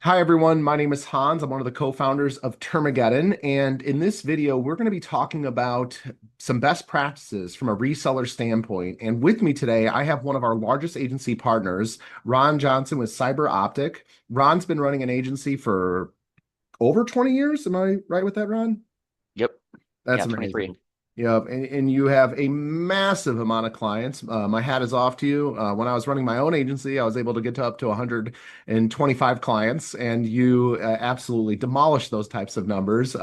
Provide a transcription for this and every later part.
Hi everyone, my name is Hans. I'm one of the co-founders of Termageddon, and in this video, we're going to be talking about some best practices from a reseller standpoint. And with me today, I have one of our largest agency partners, Ron Johnson with Optik. Ron's been running an agency for over 20 years. Am I right with that, Ron? Yep. That's Yeah, 23. amazing. Yeah, and you have a massive amount of clients. My hat is off to you. When I was running my own agency, I was able to get to up to 125 clients, and you absolutely demolished those types of numbers.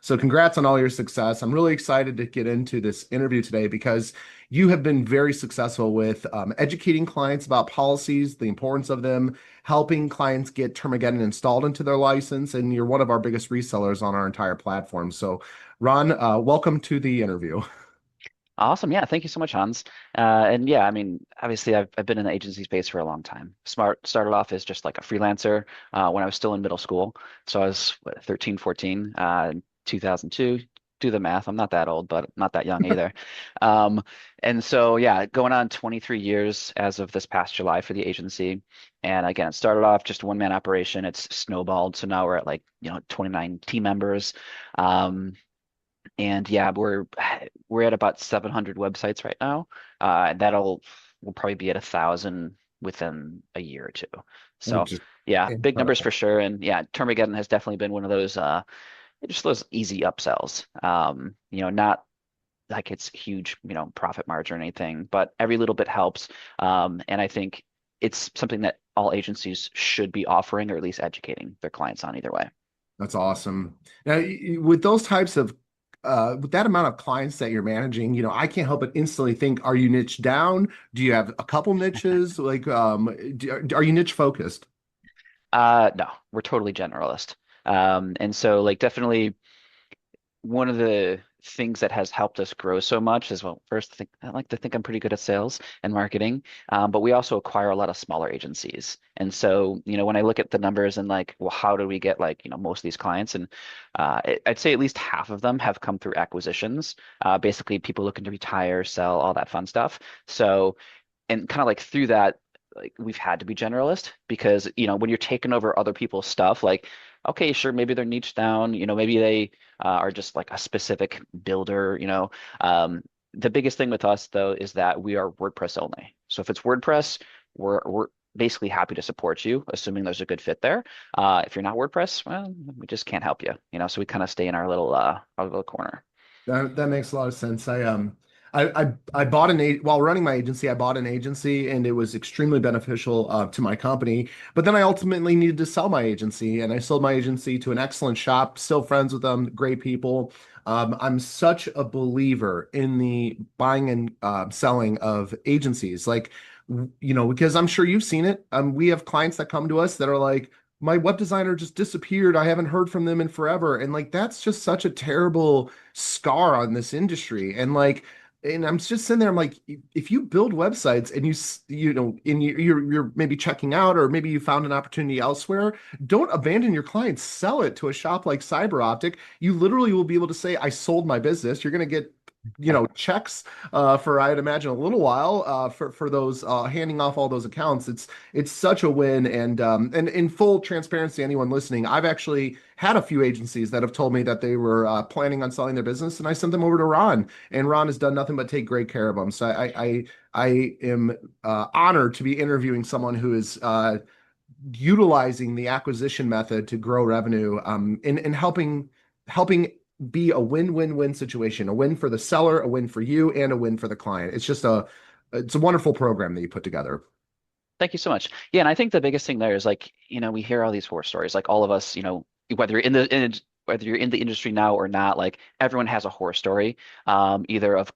So congrats on all your success. I'm really excited to get into this interview today because you have been very successful with educating clients about policies, the importance of them, helping clients get Termageddon installed into their license, and you're one of our biggest resellers on our entire platform. So Ron, welcome to the interview. Awesome. Yeah, thank you so much, Hans. And yeah, I mean, obviously I've been in the agency space for a long time. Started off as just like a freelancer when I was still in middle school. So I was 13, 14, in 2002. Do the math. I'm not that old, but not that young either. Um, and so yeah, going on 23 years as of this past July for the agency. And again, it started off just a one-man operation. It's snowballed. So now we're at 29 team members. Um, And yeah, we're at about 700 websites right now. We'll probably be at 1,000 within a year or two. So Which is yeah, big numbers for incredible. sure. And yeah, Termageddon has definitely been one of those just those easy upsells. Not like it's huge, profit margin or anything, but every little bit helps. And I think it's something that all agencies should be offering or at least educating their clients on either way. That's awesome. Now, with those types of with that amount of clients that you're managing, I can't help but instantly think, are you niche down? Do you have a couple niches? Like, are you niche focused? No, we're totally generalist. And so like definitely one of the things that has helped us grow so much is, well, first I like to think I'm pretty good at sales and marketing, but we also acquire a lot of smaller agencies. And so, when I look at the numbers and like, well, how do we get like, most of these clients? And I'd say at least half of them have come through acquisitions, basically people looking to retire, sell, all that fun stuff. So, and kind of like through that, like we've had to be generalist because when you're taking over other people's stuff, like okay, sure, maybe they're niche down, maybe they are just like a specific builder, the biggest thing with us though is that we are WordPress only. So if it's WordPress, we're basically happy to support you, assuming there's a good fit there. If you're not WordPress, well, we just can't help you, so we kind of stay in our little corner. That makes a lot of sense. I bought while running my agency, I bought an agency and it was extremely beneficial to my company. But then I ultimately needed to sell my agency and I sold my agency to an excellent shop, still friends with them, great people. I'm such a believer in the buying and selling of agencies. Like, because I'm sure you've seen it. We have clients that come to us that are like, my web designer just disappeared. I haven't heard from them in forever. And like that's just such a terrible scar on this industry. And I'm just sitting there, I'm like, if you build websites and and you're maybe checking out, or maybe you found an opportunity elsewhere, don't abandon your clients. Sell it to a shop like Optik. You literally will be able to say, I sold my business. You're going to get checks for I'd imagine a little while for those handing off all those accounts. It's such a win, and in full transparency, anyone listening, I've actually had a few agencies that have told me that they were planning on selling their business, and I sent them over to Ron, and Ron has done nothing but take great care of them. So I am honored to be interviewing someone who is utilizing the acquisition method to grow revenue, and helping be a win-win-win situation, a win for the seller, a win for you, and a win for the client. It's a wonderful program that you put together. Thank you so much. Yeah, and I think the biggest thing there is like, we hear all these horror stories, like all of us, whether you're whether you're in the industry now or not, like everyone has a horror story, either of,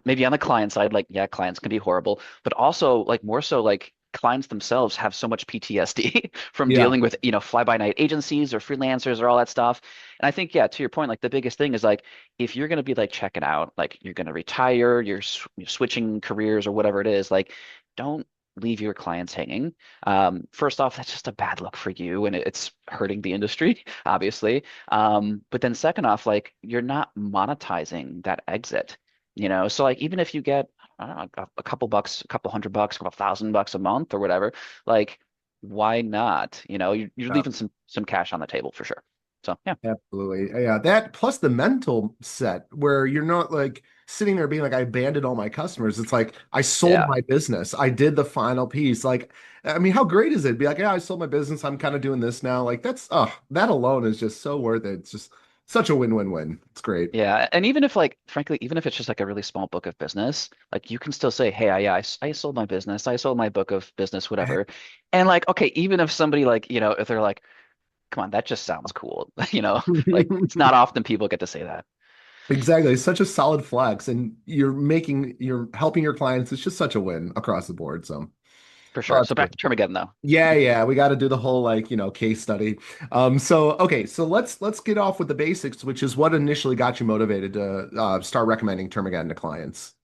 maybe on the client side, like, yeah, clients can be horrible, but also like more so like clients themselves have so much PTSD from Yeah. dealing with, fly-by-night agencies or freelancers or all that stuff. And I think, yeah, to your point, like the biggest thing is like, if you're going to be like checking out, like you're going to retire, you're switching careers or whatever it is, like, don't leave your clients hanging. First off, that's just a bad look for you and it's hurting the industry, obviously. But then second off, like you're not monetizing that exit, So like even if you get, I don't know, a couple bucks, a couple $100, a couple $1,000 a month or whatever, like why not? You're leaving some cash on the table for sure. So yeah. Absolutely. Yeah, that plus the mental set where you're not like sitting there being like, I abandoned all my customers. It's like I sold Yeah. my business. I did the final piece. Like, I mean, how great is it? Be like, yeah, I sold my business. I'm kind of doing this now. Like that's that alone is just so worth it. It's just such a win-win-win. It's great. Yeah, and even if like frankly, even if it's just like a really small book of business, like you can still say, "Hey, I sold my business. I sold my book of business, whatever." And like, okay, even if somebody like, if they're like, "Come on, that just sounds cool." Like it's not often people get to say that. Exactly. It's such a solid flex, and you're helping your clients. It's just such a win across the board. So, For oh, sure. that's So back great. to Termageddon though. Yeah, yeah, we got to do the whole like, case study. So okay, so let's get off with the basics, which is what initially got you motivated to start recommending Termageddon to clients.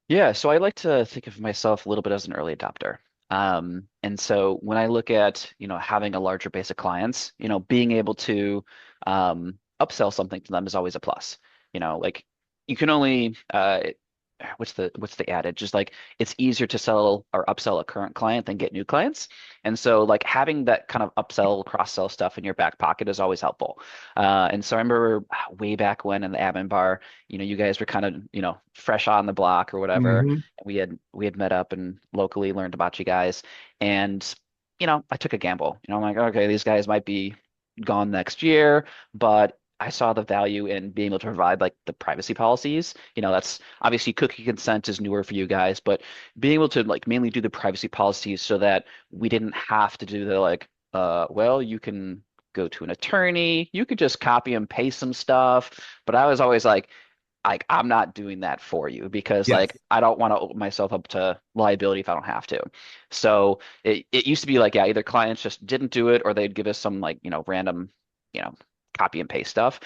Yeah, so I like to think of myself a little bit as an early adopter. And so when I look at, having a larger base of clients, being able to upsell something to them is always a plus. Like you can only what's the adage? Just like it's easier to sell or upsell a current client than get new clients. And so like having that kind of upsell, cross-sell stuff in your back pocket is always helpful. And so I remember way back when in the admin bar, you guys were kind of, fresh on the block or whatever. Hmm. We had met up and locally learned about you guys. And, I took a gamble. I'm like, okay, these guys might be gone next year, but I saw the value in being able to provide like the privacy policies. That's obviously cookie consent is newer for you guys, but being able to like mainly do the privacy policies so that we didn't have to do the like, well, you can go to an attorney, you could just copy and paste some stuff. But I was always like I'm not doing that for you because Yes. like I don't want to open myself up to liability if I don't have to. So it used to be like, yeah, either clients just didn't do it or they'd give us some like, random, you know, copy and paste stuff.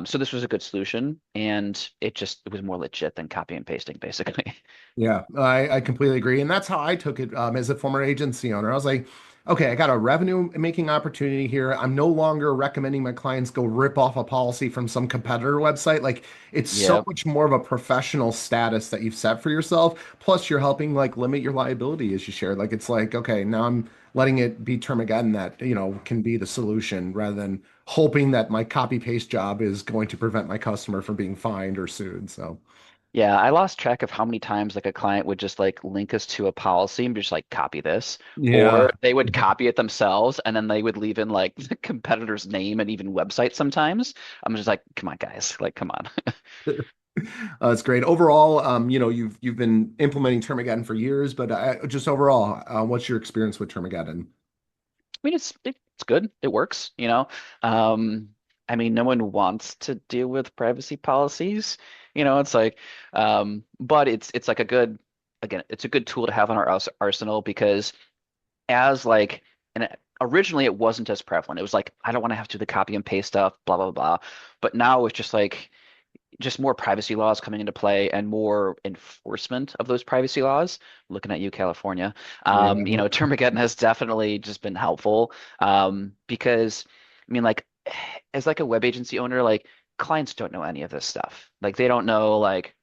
So this was a good solution and it was more legit than copy and pasting basically. Yeah, I completely agree. And that's how I took it as a former agency owner. I was like, okay, I got a revenue making opportunity here. I'm no longer recommending my clients go rip off a policy from some competitor website. Like it's so Yeah. much more of a professional status that you've set for yourself. Plus you're helping like limit your liability as you shared. Like it's like, okay, now I'm letting it be term again that, can be the solution rather than hoping that my copy paste job is going to prevent my customer from being fined or sued. So Yeah, I lost track of how many times like a client would just like link us to a policy and just like copy this, or yeah. they would copy it themselves and then they would leave in like the competitor's name and even website sometimes. I'm just like, come on, guys, like, come on. It's great. Overall, you've been implementing Termageddon for years, but just overall, what's your experience with Termageddon? I mean, it's good. It works. Um, I mean, no one wants to deal with privacy policies. It's like, but it's like again, it's a good tool to have on our arsenal because as like and originally it wasn't as prevalent. It was like I don't want to have to do the copy and paste stuff, blah blah blah. But now it's just like just more privacy laws coming into play and more enforcement of those privacy laws. Looking at you, California. Yeah. Termageddon has definitely just been helpful because I mean like as like a web agency owner, like clients don't know any of this stuff. Like they don't know like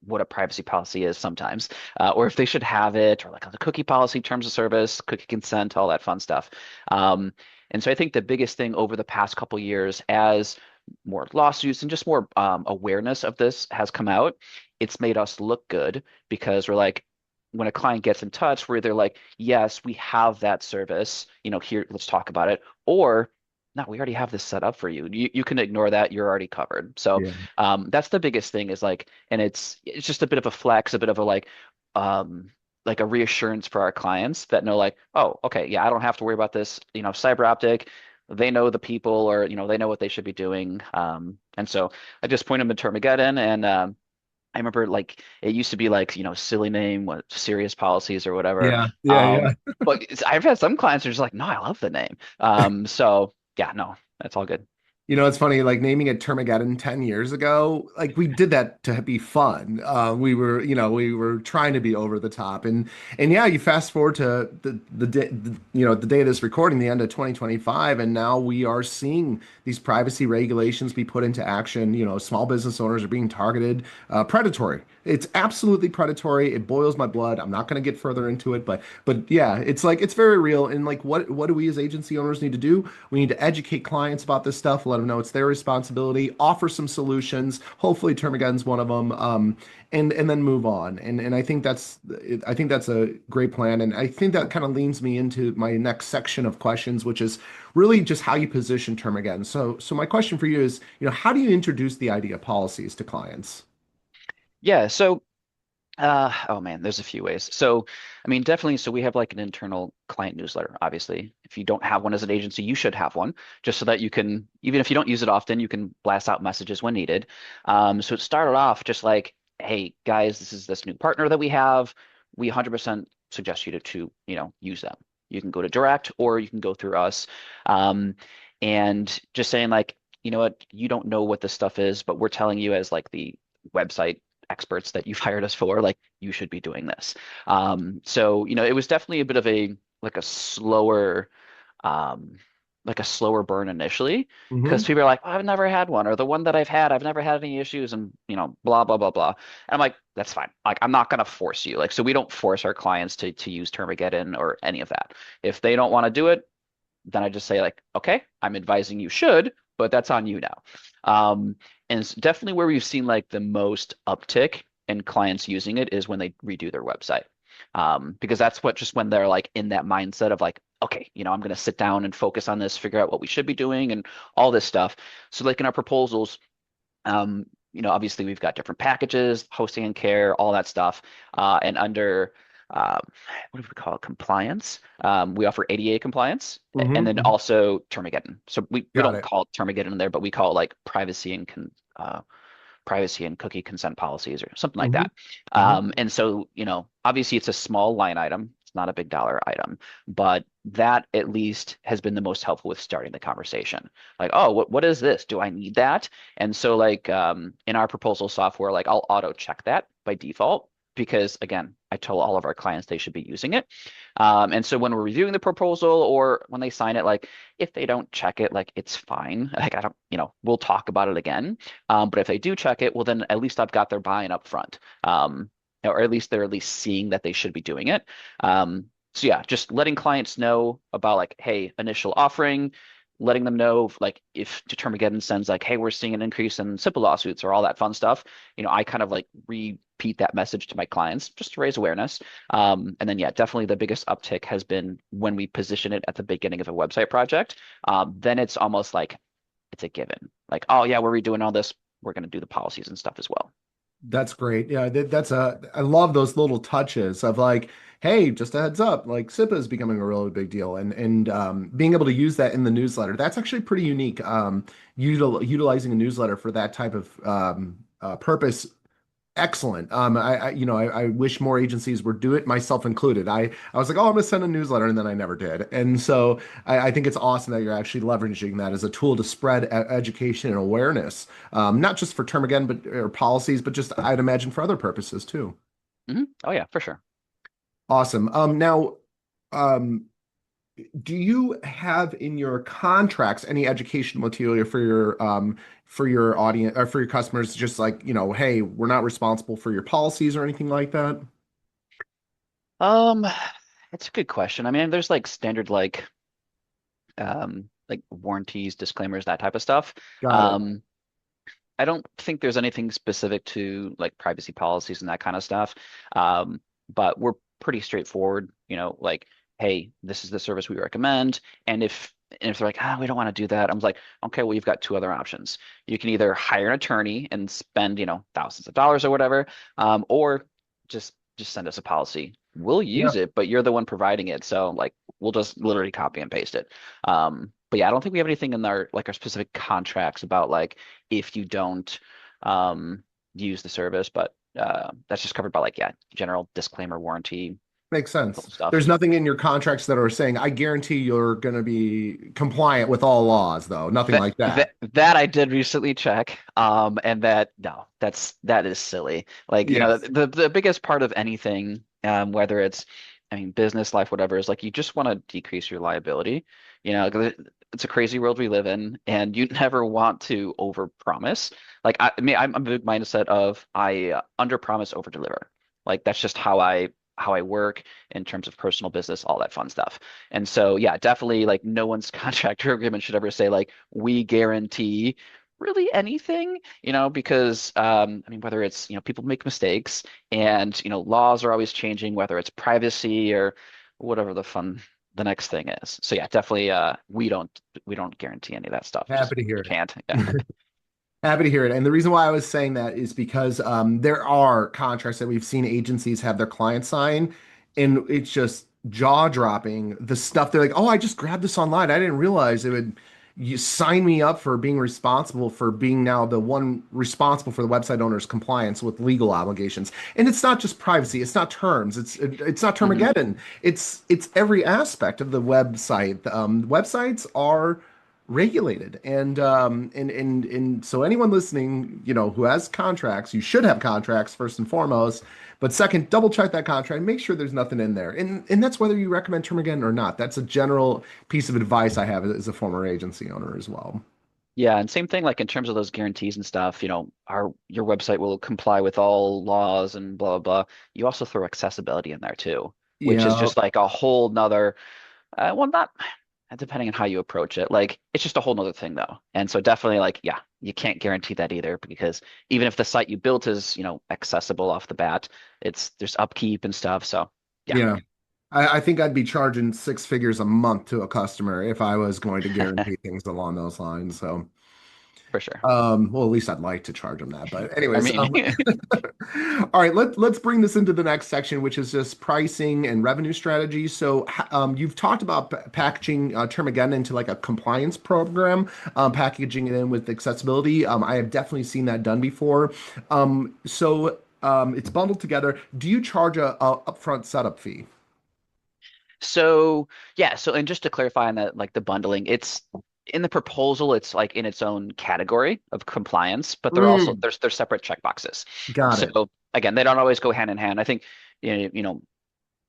what a privacy policy is sometimes, or if they should have it, or like on the cookie policy, terms of service, cookie consent, all that fun stuff. Um, and so I think the biggest thing over the past couple years, as more lawsuits and just more awareness of this has come out, it's made us look good because we're like, when a client gets in touch, we're either like, yes, we have that service, here, let's talk about it, or no, we already have this set up for you. You can ignore that. You're already covered. So Yeah. that's the biggest thing is like, and it's just a bit of a flex, a bit of a like a reassurance for our clients that know like, oh, okay, yeah, I don't have to worry about this. Cyber Optic, they know the people or they know what they should be doing. And so I just point them to Termageddon and I remember like it used to be like silly name, what serious policies or whatever. Yeah. Yeah. Um, Yeah. but I've had some clients who are just like, no, I love the name. So yeah, no, that's all good. It's funny, like naming it Termageddon 10 years ago, like we did that to be fun. We were trying to be over the top. And yeah, you fast forward to the day, the day of this recording, the end of 2025, and now we are seeing these privacy regulations be put into action. Small business owners are being targeted, predatory. It's absolutely predatory. It boils my blood. I'm not going to get further into it, but yeah, it's like it's very real. And like, what do we as agency owners need to do? We need to educate clients about this stuff, let them know it's their responsibility, offer some solutions. Hopefully, Termageddon's one of them. And then move on. And I think that's a great plan. And I think that kind of leads me into my next section of questions, which is really just how you position Termageddon. So my question for you is, how do you introduce the idea of policies to clients? Yeah, so oh man, there's a few ways. So, I mean, definitely. So we have like an internal client newsletter. Obviously, if you don't have one as an agency, you should have one, just so that you can, even if you don't use it often, you can blast out messages when needed. So it started off just like, hey guys, this is this new partner that we have. We 100% suggest you to use them. You can go to direct or you can go through us, um, and just saying like, you know what, you don't know what this stuff is, but we're telling you as like the website experts that you've hired us for, like you should be doing this. So it was definitely a bit of a like a slower um, like a slower burn initially because Hmm. people are like, oh, I've never had one, or the one that I've had, I've never had any issues, and blah blah blah blah. And I'm like, that's fine. Like I'm not gonna force you. Like so we don't force our clients to use Termageddon or any of that. If they don't want to do it, then I just say like, okay, I'm advising you should, but that's on you now. Um, and it's definitely where we've seen like the most uptick in clients using it is when they redo their website. Because that's what just when they're like in that mindset of like, okay, I'm going to sit down and focus on this, figure out what we should be doing and all this stuff. So like in our proposals, obviously we've got different packages, hosting and care, all that stuff. And under um, what do we call it? Compliance. We offer ADA compliance and then Hmm. also Termageddon. So we Got don't it. call it Termageddon in there, but we call it like privacy and cookie consent policies or something like Hmm. that. Hmm. And so, obviously it's a small line item. It's not a big dollar item, but that at least has been the most helpful with starting the conversation. Like, oh, what is this? Do I need that? And so like in our proposal software, like I'll auto check that by default because again, I tell all of our clients they should be using it. And so when we're reviewing the proposal or when they sign it, like if they don't check it, like it's fine. Like I don't, we'll talk about it again. But if they do check it, well, then at least I've got their buy-in up front. Or at least they're at least seeing that they should be doing it. So yeah, just letting clients know about like, hey, initial offering, letting them know like if Determageddon sends like, hey, we're seeing an increase in SIPA lawsuits or all that fun stuff, I kind of like repeat that message to my clients just to raise awareness. And then yeah, definitely the biggest uptick has been when we position it at the beginning of a website project. Then it's almost like it's a given. Like, oh yeah, we're redoing all this. We're going to do the policies and stuff as well. That's great. Yeah, I love those little touches of like, hey, just a heads up, like SIPA is becoming a really big deal, and being able to use that in the newsletter. That's actually pretty unique. Utilizing a newsletter for that type of purpose. Excellent. I wish more agencies would do it, myself included. I was like, oh, I'm gonna send a newsletter, and then I never did. And so I think it's awesome that you're actually leveraging that as a tool to spread education and awareness, not just for term again, but or policies, but just I'd imagine for other purposes too. Oh yeah, for sure. Awesome. Now, um, do you have in your contracts any educational material for your audience or for your customers, just like, hey, we're not responsible for your policies or anything like that? Um, it's a good question. I mean, there's like standard like warranties, disclaimers, that type of stuff. Got it. Um, I don't think there's anything specific to like privacy policies and that kind of stuff. Um, but we're pretty straightforward, like, hey, this is the service we recommend. And if they're like, we don't want to do that, I'm like, okay, well, you've got two other options. You can either hire an attorney and spend, thousands of dollars or whatever, or just send us a policy. We'll Yeah. use it, but you're the one providing it. So like we'll just literally copy and paste it. But yeah, I don't think we have anything in our specific contracts about like if you don't um, use the service, but that's just covered by like, yeah, general disclaimer, warranty, Makes sense. stuff. There's nothing in your contracts that are saying, I guarantee you're going to be compliant with all laws, though. Nothing That like that that. that I did recently check, and that no, that is silly. Like, Yes. the biggest part of anything, whether it's, I mean, business life, whatever, is like you just want to decrease your liability. You know, 'cause it's a crazy world we live in, and you never want to overpromise. Like I'm a big mindset of I underpromise, overdeliver. Like that's just how I work in terms of personal business, all that fun stuff. And so, yeah, definitely like no one's contract or agreement should ever say like we guarantee really anything, because I mean whether it's, people make mistakes and, laws are always changing, whether it's privacy or whatever the next thing is. So yeah, definitely we don't guarantee any of that stuff. Just Happy to we hear can't. it. Yeah. Happy to hear it. And the reason why I was saying that is because there are contracts that we've seen agencies have their clients sign, and it's just jaw-dropping. The stuff they're like, "Oh, I just grabbed this online. I didn't realize it would you sign me up for being responsible for being now the one responsible for the website owner's compliance with legal obligations." And it's not just privacy. It's not terms. It's not Hmm. Termageddon. It's every aspect of the website. Websites are regulated and so anyone listening, who has contracts, you should have contracts first and foremost, but second, double check that contract and make sure there's nothing in there, and that's whether you recommend term again or not. That's a general piece of advice I have as a former agency owner as well. Yeah, and same thing like in terms of those guarantees and stuff, your website will comply with all laws and blah blah blah. You also throw accessibility in there too, which is Yeah, just like a whole nother well, not depending on how you approach it. Like it's just a whole nother thing though. And so definitely like, yeah, you can't guarantee that either because even if the site you built is, accessible off the bat, there's upkeep and stuff. So yeah, yeah. I think I'd be charging six figures a month to a customer if I was going to guarantee things along those lines. So for sure. well, at least I'd like to charge them that. But I anyways, mean, all right, let's bring this into the next section, which is just pricing and revenue strategy. So, you've talked about packaging Termageddon into like a compliance program, packaging it in with accessibility. I have definitely seen that done before. It's bundled together. Do you charge a upfront setup fee? so yeah, so and just to clarify on that, like the bundling, it's in the proposal, it's like in its own category of compliance, but they're also Mm, there's separate checkboxes. got it. So again, they don't always go hand in hand. I think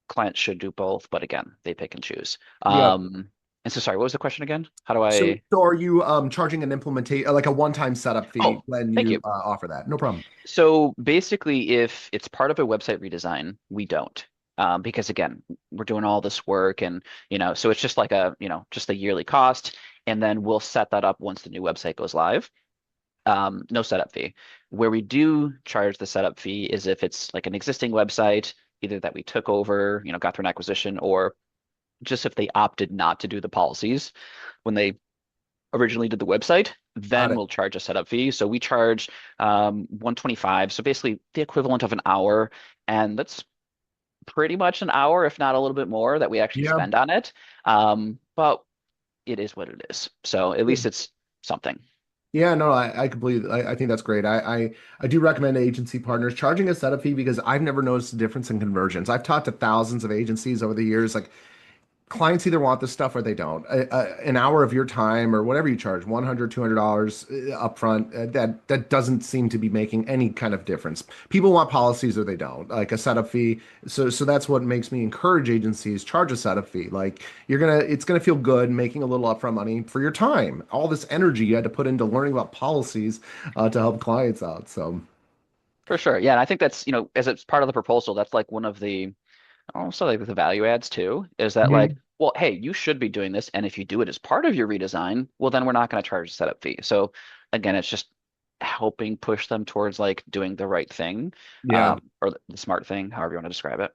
clients should do both, but again, they pick and choose. Yep. And so sorry, what was the question again? How do So, I? so are you charging an implementation like a one-time setup fee Oh, when thank you you. offer that? No problem. So basically, if it's part of a website redesign, we don't. Because again, we're doing all this work and, so it's just like just a yearly cost. And then we'll set that up once the new website goes live. No setup fee. Where we do charge the setup fee is if it's like an existing website, either that we took over, got through an acquisition, or just if they opted not to do the policies when they originally did the website, Got then it. we'll charge a setup fee. So we charge 125, so basically the equivalent of an hour, and that's pretty much an hour, if not a little bit more, that we actually Yeah. spend on it. But it is what it is. So at least it's something. Yeah, no, I completely, I think that's great. I do recommend agency partners charging a setup fee because I've never noticed a difference in conversions. I've talked to thousands of agencies over the years. Like clients either want this stuff or they don't. An hour of your time or whatever you charge, $100, $200 upfront, that doesn't seem to be making any kind of difference. People want policies or they don't, like a setup fee. So that's what makes me encourage agencies charge a setup fee. Like it's gonna feel good making a little upfront money for your time, all this energy you had to put into learning about policies to help clients out. So For sure. Yeah. And I think that's, as it's part of the proposal, that's like one of the also like the value adds too, is that like, Mhm. well, hey, you should be doing this. And if you do it as part of your redesign, well, then we're not going to charge a setup fee. So again, it's just helping push them towards like doing the right thing, Yeah, or the smart thing, however you want to describe it.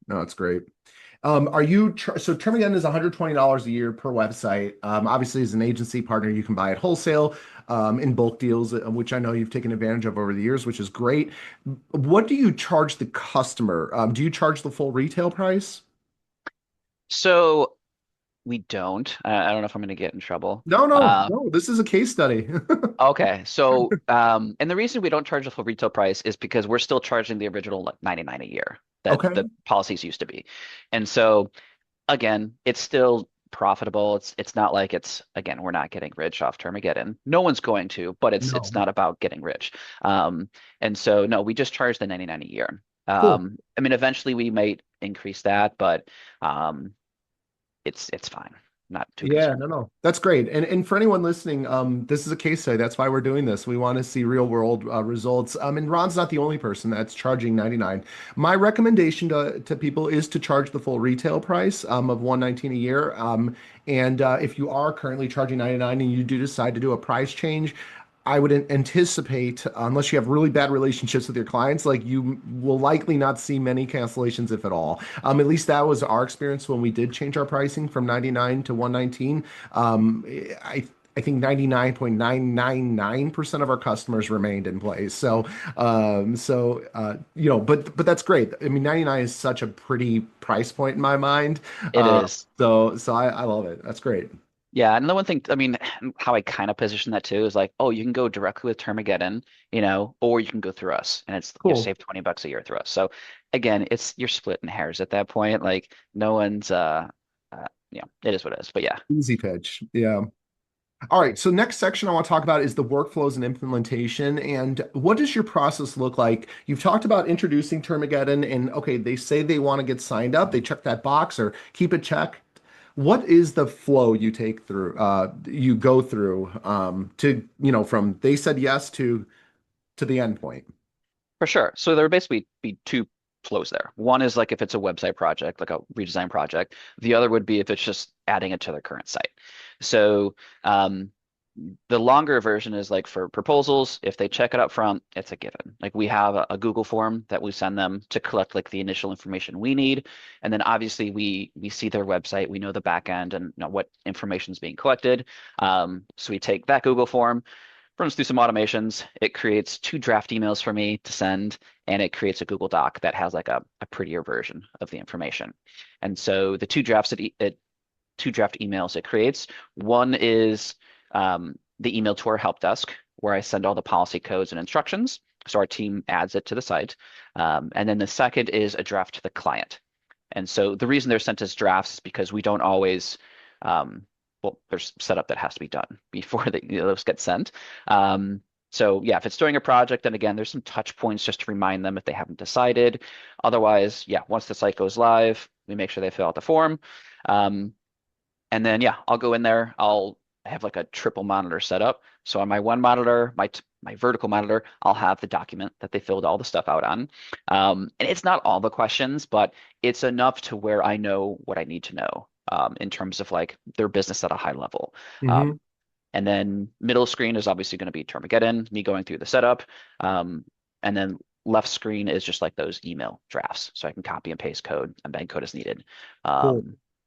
no, it's great. So Termagant is $120 a year per website. Obviously, as an agency partner, you can buy it wholesale, in bulk deals, which I know you've taken advantage of over the years, which is great. What do you charge the customer? Do you charge the full retail price? So we don't. I don't know if I'm going to get in trouble. No, no, Uh, no. This is a case study. okay. So, and the reason we don't charge the full retail price is because we're still charging the original like 99 a year that Okay. the policies used to be. And so again, it's still profitable. It's not like it's again, we're not getting rich off Termageddon. No one's going to, but it's No. not about getting rich. And so no, we just charge the 99 a year. Cool. I mean, eventually we might increase that, but um, it's fine. not too Yeah, concerned. no, no. That's great. And for anyone listening, this is a case study. That's why we're doing this. We want to see real world results. And Ron's not the only person that's charging 99. My recommendation to people is to charge the full retail price of 119 a year. And if you are currently charging 99 and you do decide to do a price change, I would anticipate, unless you have really bad relationships with your clients, like you will likely not see many cancellations, if at all. At least that was our experience when we did change our pricing from 99 to 119. Um, I I think 99.999% of our customers remained in place. But that's great. I mean, 99 is such a pretty price point in my mind. It is. So I love it. That's great. Yeah, and the one thing, I mean, how I kind of position that too is like, oh, you can go directly with Termageddon, or you can go through us, and it's you Cool. save $20 a year through us. So again, it's you're splitting hairs at that point. Like no one's, it is what it is. But yeah, Easy pitch. Yeah. All right, so next section I want to talk about is the workflows and implementation. And what does your process look like? You've talked about introducing Termageddon, and okay, they say they want to get signed up, they check that box or keep it checked. What is the flow you take through, you go through from they said yes to the end point? for sure. So there would basically be two flows there. One is like if it's a website project, like a redesign project. The other would be if it's just adding it to their current site. So um, the longer version is like for proposals. If they check it up front, it's a given. Like we have a Google form that we send them to collect like the initial information we need, and then obviously we see their website, we know the back end and what information is being collected. So we take that Google form, runs through some automations. It creates two draft emails for me to send, and it creates a Google Doc that has like a prettier version of the information. And so the two draft emails it creates. One is the email to our help desk where I send all the policy codes and instructions. So our team adds it to the site. And then the second is a draft to the client. And so the reason they're sent as drafts is because we don't always, there's setup that has to be done before those get sent. So yeah, if it's doing a project, then again, there's some touch points just to remind them if they haven't decided. Otherwise, yeah, once the site goes live, we make sure they fill out the form. Um, and then yeah, I'll go in there. I'll have like a triple monitor setup. So on my one monitor, my vertical monitor, I'll have the document that they filled all the stuff out on. And it's not all the questions, but it's enough to where I know what I need to know in terms of like their business at a high level. Hmm. Um, and then middle screen is obviously going to be Termageddon, me going through the setup. Um, and then left screen is just like those email drafts. So I can copy and paste code, embed code as needed. Cool.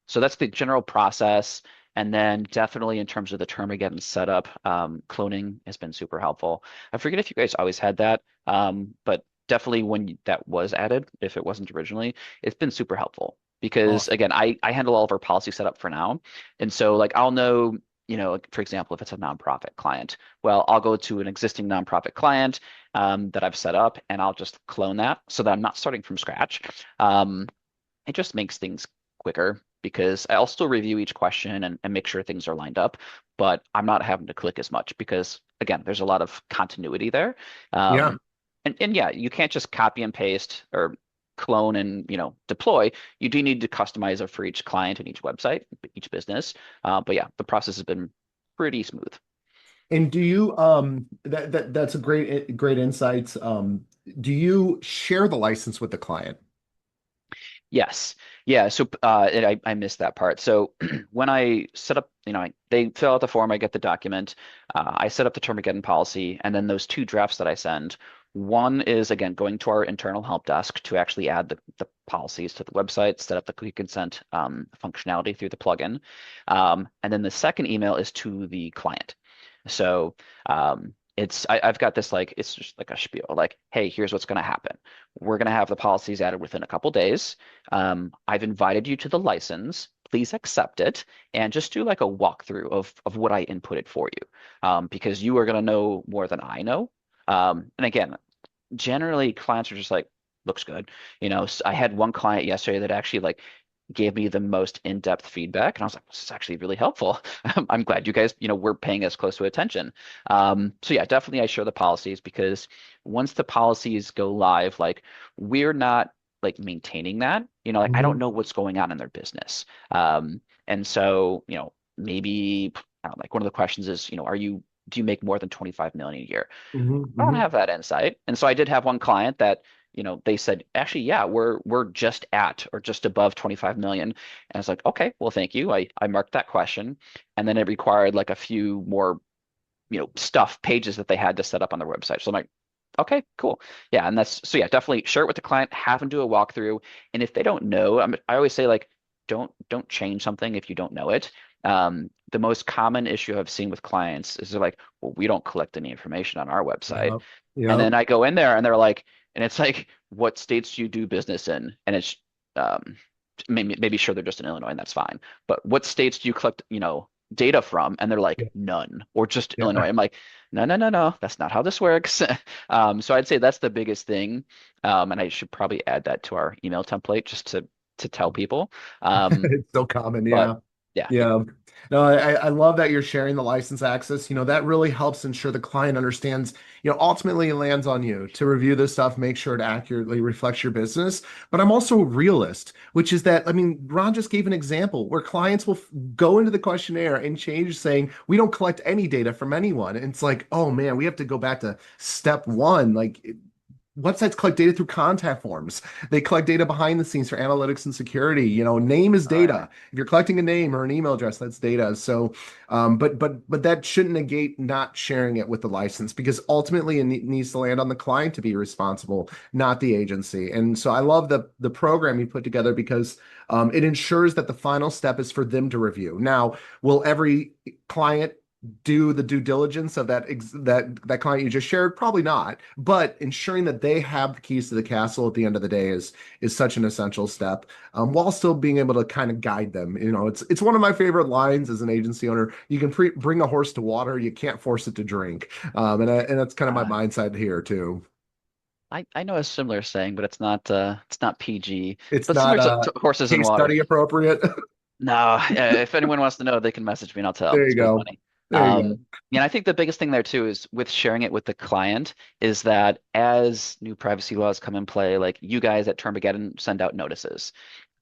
So that's the general process. And then definitely in terms of the Termageddon setup, cloning has been super helpful. I forget if you guys always had that, but definitely when that was added, if it wasn't originally, it's been super helpful because Awesome. again, I handle all of our policy setup for now. And so like I'll know, like, for example, if it's a nonprofit client, well, I'll go to an existing nonprofit client that I've set up and I'll just clone that so that I'm not starting from scratch. Um, it just makes things quicker because I'll still review each question and make sure things are lined up, but I'm not having to click as much because again, there's a lot of continuity there. Yeah. And yeah, you can't just copy and paste or clone and deploy. You do need to customize it for each client and each website, each business. But yeah, the process has been pretty smooth. And do you that's a great insights. Do you share the license with the client? Yes. Yeah. So and I missed that part. So when I set up, they fill out the form, I get the document, I set up the Termageddon policy, and then those two drafts that I send, one is again going to our internal help desk to actually add the policies to the website, set up the quick consent functionality through the plugin. And then the second email is to the client. So I've got this like it's just like a spiel like, hey, here's what's going to happen. We're going to have the policies added within a couple days. I've invited you to the license. Please accept it and just do like a walkthrough of what I inputted for you, because you are going to know more than I know. And again, generally clients are just like, looks good. I had one client yesterday that actually like gave me the most in-depth feedback, and I was like, this is actually really helpful. I'm glad you guys, were paying us close to attention. So yeah, definitely I share the policies because once the policies go live, like we're not like maintaining that, like I don't Hmm. know what's going on in their business. And so, maybe I don't know, like one of the questions is, do you make more than 25 million a year? Hmm. I don't Hmm. have that insight. And so I did have one client that, they said, actually, yeah, we're just at or just above 25 million. And I was like, okay, well, thank you. I marked that question. And then it required like a few more, stuff, pages that they had to set up on their website. So I'm like, okay, cool. Yeah, and that's so yeah, definitely share it with the client, have them do a walkthrough. And if they don't know, I always say like, don't change something if you don't know it. The most common issue I've seen with clients is they're like, well, we don't collect any information on our website. Yeah. And Yep. then I go in there and they're like, and it's like, what states do you do business in? And it's maybe sure they're just in Illinois and that's fine. But what states do you collect, data from? And they're like, Yeah. none, or just Yeah. Illinois. I'm like, no, no, no, no, that's not how this works. So I'd say that's the biggest thing. And I should probably add that to our email template just to tell people. Um, It's so common. but Yeah. yeah, yeah. Yeah. No, I love that you're sharing the license access. That really helps ensure the client understands, ultimately it lands on you to review this stuff, make sure it accurately reflects your business. But I'm also a realist, which is that, I mean, Ron just gave an example where clients will go into the questionnaire and change saying, we don't collect any data from anyone. And it's like, oh man, we have to go back to step one. Like, websites collect data through contact forms. They collect data behind the scenes for analytics and security. Name is All right. data. If you're collecting a name or an email address, that's data. So, but that shouldn't negate not sharing it with the license because ultimately it needs to land on the client to be responsible, not the agency. And so I love the program you put together because it ensures that the final step is for them to review. Now, will every client do the due diligence of that client you just shared? Probably not, but ensuring that they have the keys to the castle at the end of the day is such an essential step, while still being able to kind of guide them. It's one of my favorite lines as an agency owner. You can bring a horse to water, you can't force it to drink, and that's kind of my Uh, mindset here too. I know a similar saying, but it's not PG, It's but not similar to horses in case water. study appropriate. No, if anyone wants to know, they can message me and I'll tell. There It's you pretty go. funny. There you go. I think the biggest thing there too is with sharing it with the client is that as new privacy laws come in play, like you guys at Termageddon send out notices.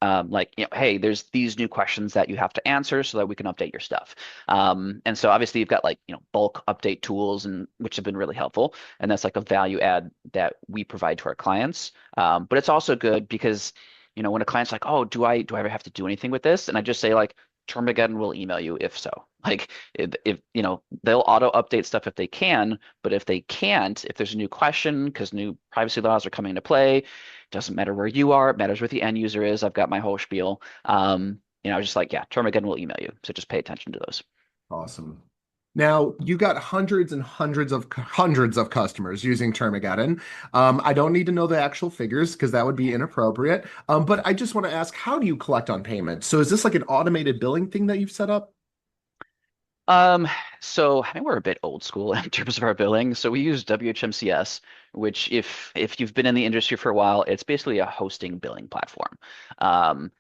Like, hey, there's these new questions that you have to answer so that we can update your stuff. And so obviously you've got like, bulk update tools and which have been really helpful. And that's like a value add that we provide to our clients. But it's also good because, when a client's like, oh, do I ever have to do anything with this? And I just say like, Termageddon will email you if so. Like if they'll auto update stuff if they can, but if they can't, if there's a new question because new privacy laws are coming into play, doesn't matter where you are, it matters where the end user is. I've got my whole spiel. I was just like, yeah, Termageddon will email you. So just pay attention to those. Awesome. Now you got hundreds and hundreds of customers using Termageddon. I don't need to know the actual figures because that would be inappropriate. But I just want to ask, how do you collect on payments? So is this like an automated billing thing that you've set up? Um, so I think we're a bit old school in terms of our billing. So we use WHMCS, which if you've been in the industry for a while, it's basically a hosting billing platform. Um,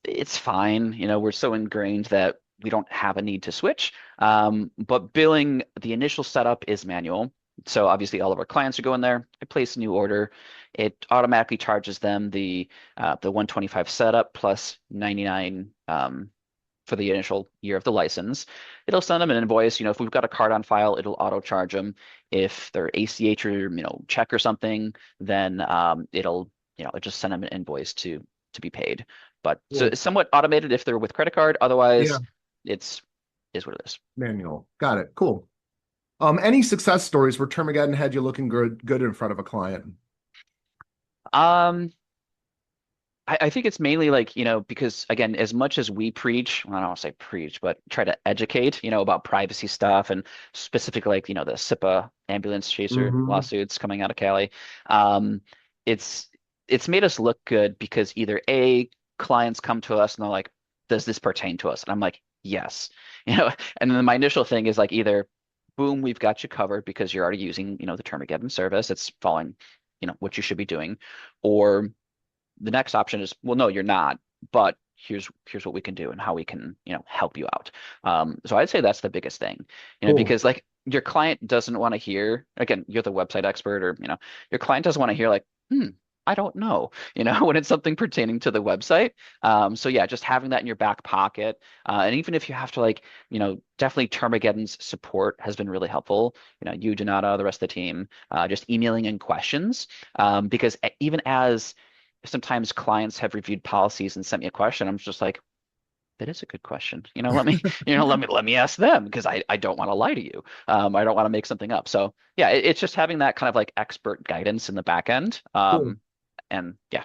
it's fine. We're so ingrained that we don't have a need to switch. But billing, the initial setup is manual. So obviously all of our clients are going there. I place a new order. It automatically charges them the 125 setup plus 99 for the initial year of the license. It'll send them an invoice. If we've got a card on file, it'll auto charge them. If they're ACH or check or something, then it'll just send them an invoice to be paid. But so Cool. it's somewhat automated if they're with credit card. Otherwise, Yeah, it's is what it is. manual. Got it. Cool. Any success stories where Termageddon had you looking good in front of a client? Um, I think it's mainly like, because again, as much as we preach, well, I don't want to say preach, but try to educate, about privacy stuff and specifically like, the SIPA ambulance chaser Hmm. lawsuits coming out of Cali. Um, it's it's made us look good because either A, clients come to us and they're like, does this pertain to us? And I'm like, yes. And then my initial thing is like either boom, we've got you covered because you're already using, the Termageddon service. It's following, what you should be doing. Or the next option is, well, no, you're not, but here's what we can do and how we can, help you out. So I'd say that's the biggest thing, Cool. because like your client doesn't want to hear, again, you're the website expert or, your client doesn't want to hear like, I don't know, when it's something pertaining to the website. So yeah, just having that in your back pocket. And even if you have to definitely Termageddon's support has been really helpful. You, Donata, the rest of the team, just emailing in questions. Because even as sometimes clients have reviewed policies and sent me a question, I'm just like, that is a good question. Let me, let me ask them because I don't want to lie to you. I don't want to make something up. So yeah, it's just having that kind of like expert guidance in the back end. Cool. And yeah.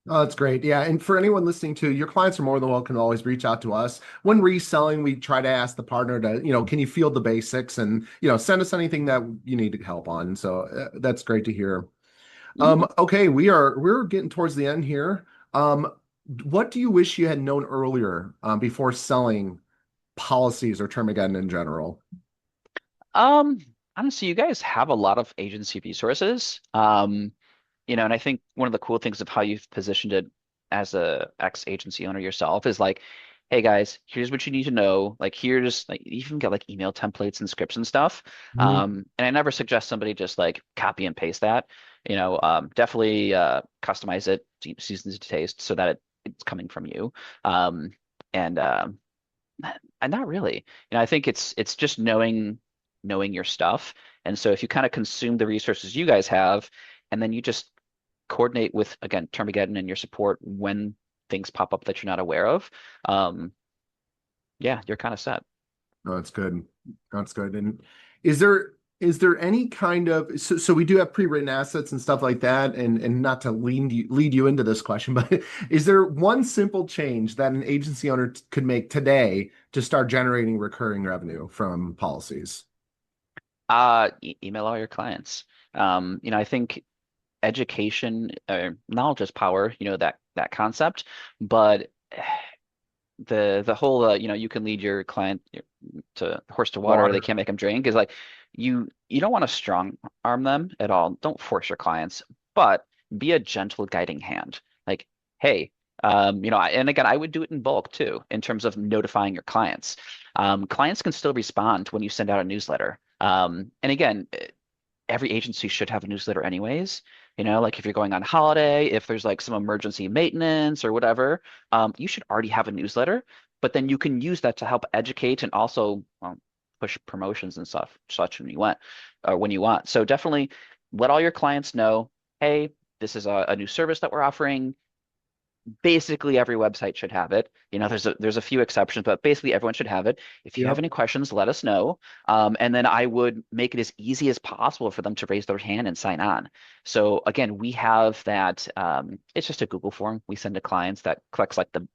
Oh, that's great. Yeah. And for anyone listening to, your clients are more than welcome to always reach out to us. When reselling, we try to ask the partner to, can you field the basics and, send us anything that you need help on. So that's great to hear. Mhm. Okay, we're getting towards the end here. What do you wish you had known earlier before selling policies or Termageddon in general? Um, Honestly, you guys have a lot of agency resources. And I think one of the cool things of how you've positioned it as a ex-agency owner yourself is like, hey guys, here's what you need to know. Like here's like you can get like email templates and scripts and stuff. Mhm. And I never suggest somebody just like copy and paste that. Definitely customize it, season to taste so that it's coming from you. Um, and not really. I think it's just knowing your stuff. And so if you kind of consume the resources you guys have, and then you just coordinate with again Termageddon and your support when things pop up that you're not aware of, um, yeah, you're kind of set. Oh, that's good. That's good. And is there any kind of so we do have pre-written assets and stuff like that, and not to lead you into this question, but is there one simple change that an agency owner could make today to start generating recurring revenue from policies? Email all your clients. I think education, knowledge is power. That concept, but the whole you can lead your client to horse to water, they Water. can't make them drink is like you don't want to strong arm them at all. Don't force your clients, but be a gentle guiding hand. Like, hey, and again, I would do it in bulk too, in terms of notifying your clients. Clients can still respond when you send out a newsletter. And again, every agency should have a newsletter anyways. Like if you're going on holiday, if there's like some emergency maintenance or whatever, you should already have a newsletter. But then you can use that to help educate and also push promotions and stuff such when you want. So definitely let all your clients know, hey, this is a new service that we're offering. Basically every website should have it. There's a few exceptions, but basically everyone should have it. If you have Yep. any questions, let us know. And then I would make it as easy as possible for them to raise their hand and sign on. So again, we have that. It's just a Google form we send to clients that collects like the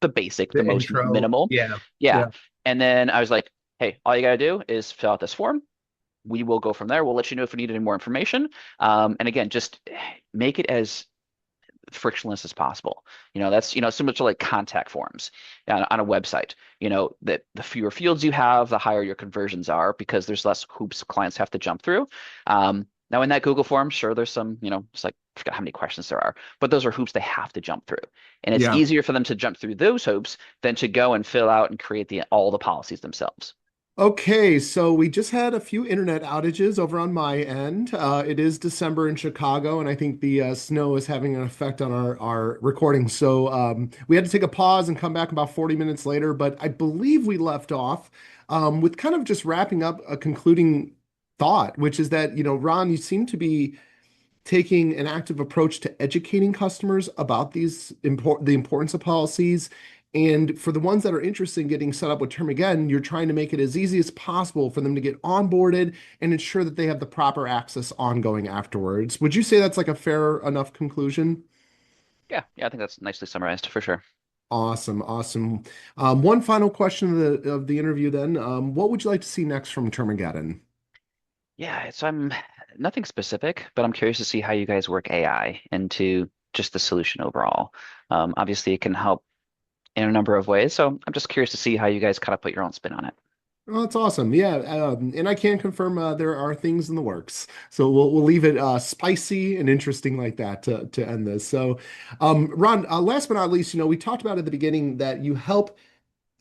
basic, the The most intro. minimal. Yeah. Yeah. Yeah. And then I was like, hey, all you gotta do is fill out this form. We will go from there. We'll let you know if we need any more information. And again, just make it as frictionless as possible. That's similar to like contact forms on a website. That the fewer fields you have, the higher your conversions are because there's less hoops clients have to jump through. Now in that Google form, sure, there's some, it's like I forgot how many questions there are, but those are hoops they have to jump through. And it's Yeah. easier for them to jump through those hoops than to go and fill out and create all the policies themselves. Okay, so we just had a few internet outages over on my end. It is December in Chicago, and I think the snow is having an effect on our recording. So we had to take a pause and come back about 40 minutes later. But I believe we left off with kind of just wrapping up a concluding thought, which is that, Ron, you seem to be taking an active approach to educating customers about the importance of policies. And for the ones that are interested in getting set up with Term you're trying to make it as easy as possible for them to get onboarded and ensure that they have the proper access ongoing afterwards. Would you say that's like a fair enough conclusion? Yeah, yeah, I think that's nicely summarized for sure. Awesome, awesome. One final question of the interview then. What would you like to see next from Termageddon? Yeah, so I'm nothing specific, but I'm curious to see how you guys work AI into just the solution overall. Obviously, it can help in a number of ways, so I'm just curious to see how you guys kind of put your own spin on it. Oh, that's awesome. Yeah, and I can confirm there are things in the works. So we'll leave it spicy and interesting like that to end this. So, Ron, last but not least, we talked about at the beginning that you help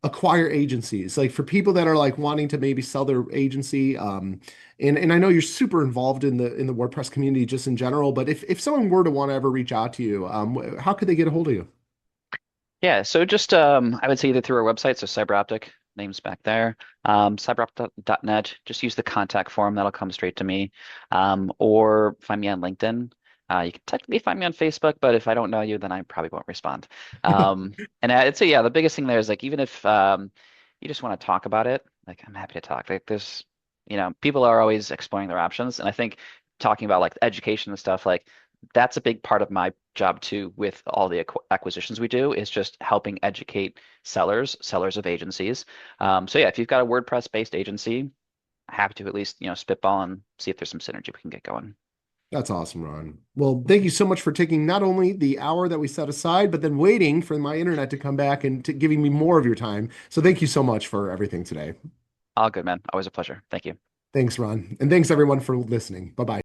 acquire agencies, like for people that are like wanting to maybe sell their agency. And I know you're super involved in the WordPress community just in general, but if someone were to want to ever reach out to you, how could they get a hold of you? Yeah, so just I would say either through our website, so CyberOptik, name's back there, cyberoptic.net. Just use the contact form, that'll come straight to me, or find me on LinkedIn. You can technically find me on Facebook, but if I don't know you, then I probably won't respond. And I'd say, yeah, the biggest thing there is like even if you just want to talk about it, like I'm happy to talk. Like there's, people are always exploring their options, and I think talking about like education and stuff, like that's a big part of my job too with all the acquisitions we do is just helping educate sellers of agencies. So yeah, if you've got a WordPress based agency, happy to at least, spitball and see if there's some synergy we can get going. That's awesome, Ron. Well, thank you so much for taking not only the hour that we set aside, but then waiting for my internet to come back and to giving me more of your time. So thank you so much for everything today. All good, man. Always a pleasure. Thank you. Thanks, Ron. And thanks everyone for listening. Bye bye.